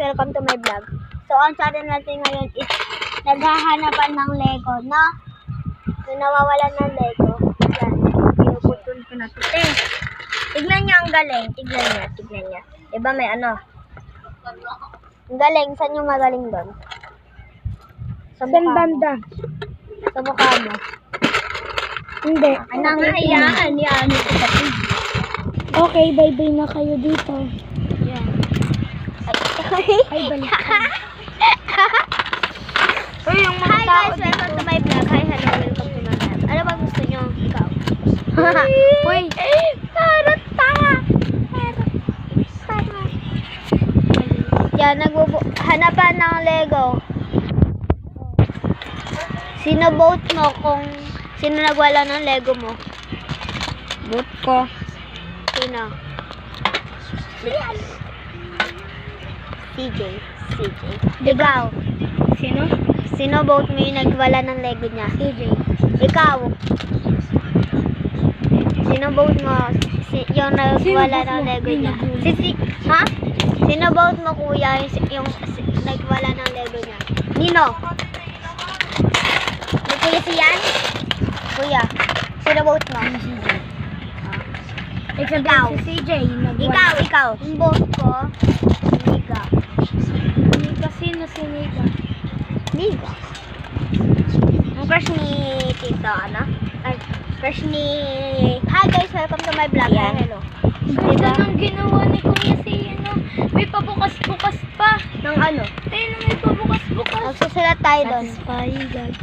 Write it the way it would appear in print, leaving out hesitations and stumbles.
welcome to my vlog. So, ang channel natin ngayon is naghahanapan ng Lego, no? Yung nawawalan ng Lego. Yan, pinuputol ko na ito. Tignan niya ang galing. Tignan niya. Diba may ano? Ang galing. Saan yung magaling doon? Sa mukha banda? Sa mukha mo. Hindi. Nangahayaan yan. Okay, bye-bye na kayo dito. Yan. Ay, balik. Uy, yung mga tao guys, welcome to my vlog. Hi, hello, welcome to my vlog. Ano ba gusto nyo? Ikaw. Uy! Parang tanga! Yan, hanapan ng Lego. Sino vote mo kung sino nagwala ng Lego mo? Boot ko. Sino? CJ. Ikaw. Sino? Sino vote mo yung nagwala ng Lego niya? CJ. Ikaw. Sino vote mo yung nagwala ng Lego niya? Ha? Sino vote mo kuya yung nagwala ng Lego niya? Nino? May kuya siyan? Kuya. Sino vote mo? Ikaw. Si CJ. Ikaw. Yung vote ko, Niga. Nika, sino si Nika? Niga. Ang crush ni Tito, ano? Ay, crush ni... Hi guys, welcome to my vlog. Yan. Hello. Ganda ng ginawa ni Kuya si ano. May pabukas-bukas pa. Ng ano? Ayun, may pabukas-bukas. Magsusulat tayo doon. Satisfying God.